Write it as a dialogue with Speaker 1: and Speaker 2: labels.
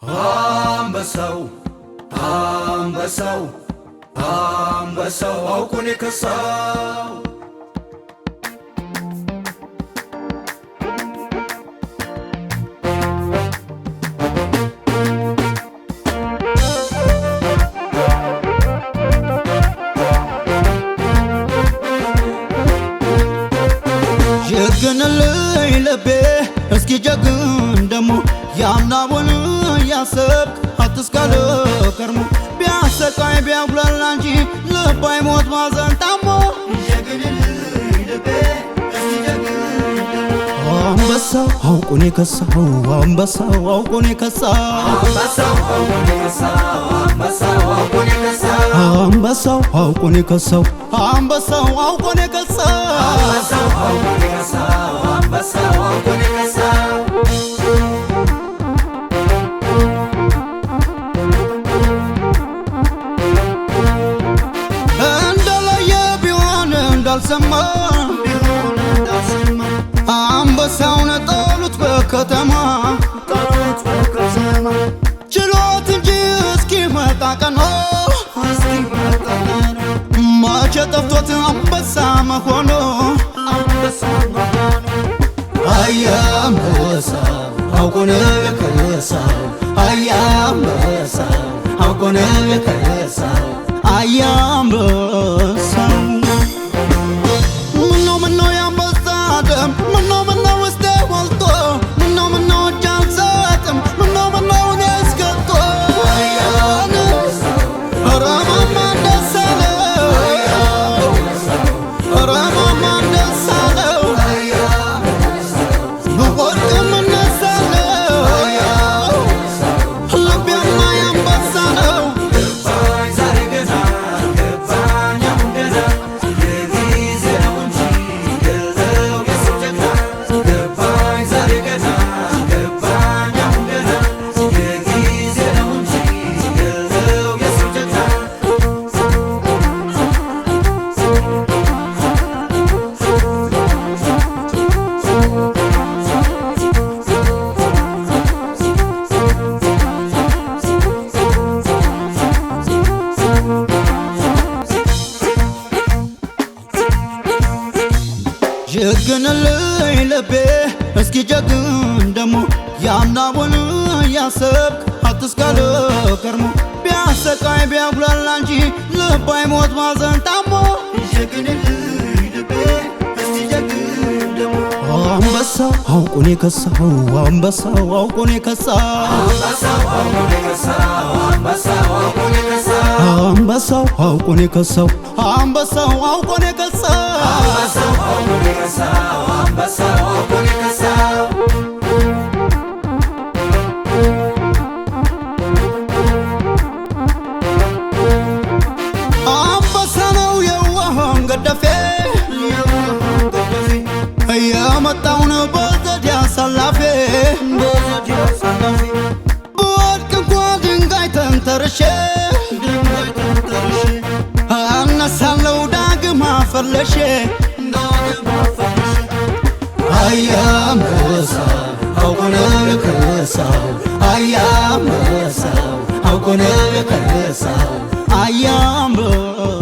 Speaker 1: አንበሳው አንበሳው አንበሳው አውቆን የከሳው
Speaker 2: ጀግንልኝ ልቤ እስኪ ጀግን ደሞ ያምናውን ያሰብክ አትስካለ ከርሞ ቢያሰቃይ ቢያጉላላ እንጂ ልብ አይሞት ማዘን ታሞ ጀግንልኝ ልቤ እስኪ ጀግን ደሞ አንበሳው አውቆን የከሳው አንበሳው አውቆን የከሳው
Speaker 1: አንበሳው አውቆን የከሳው አንበሳው አውቆን የከሳው
Speaker 2: አንበሳው አውቆን የከሳው አንበሳው አውቆን የከሳው
Speaker 1: አንበሳው አውቆን የከሳው አንበሳው አውቆን የከሳው
Speaker 2: እንደለየ ቢሆን እንዳልሰማ አንበሳውን ጣሉት በከተማ ችሎት እንጂ እስኪመጣ ቀኖ መቼ ጠፍቶት አንበሳ መሆኑ አያ አንበሳው አውቆን የከሳው አያ አንበሳው አውቆን የከሳው አያ አንበሳው ምነው ያንበሳ ደም ምነው ውስጤ ሞልቶ ምነው እጅ አልሰጥም ምነው እኔስ ከቶ ኧረ ማማን ደስ አለው ኧረ ማማን ደስ አለው ብወድቅም እነሳለሁ ልቤማ ያንበሳ ነው
Speaker 1: ገባኝ ዛሬ ገና ገባኝ አሁን ገና የጊዜ ነው እንጂ ገዘው የሰው ጀግና ገባኝ ዛሬ ገና ገባኝ አሁን ገና የጊዜ ነው እንጂ ገዘው የሰው ጀግና
Speaker 2: ጀግንልኝ ልቤ እስኪ ጀግን ደሞ ያምናውን ያሰብክ አትስካለ ከርሞ ቢያሰቃይ ቢያጉላላ እንጂ ልብ አይሞት ማዘን ታሞ ጀግንልኝ ልቤ እስኪ ጀግን ደሞ አንበሳው አውቆን የከሳው አንበሳው አውቆን የከሳው
Speaker 1: አንበሳው አውቆን የከሳው አንበሳው አውቆን የከሳው
Speaker 2: አንበሳው አውቆን የከሳው አንበሳው አውቆን የከሳው
Speaker 1: አንበሳው አውቆን የከሳው አንበሳው አውቆን የከሳው
Speaker 2: አንበሳ ነው የዋህን ገደፌ የመጣውን በዘዴ አሳላፌ ብወድቅ እንኳ ድንጋይ ተንተርሼ እነሳለሁ ዳግም አፈርለሼ አያ አንበሳው አውቆን የከሳው አያ አንበሳው አውቆን የከሳው አያ አንበሳው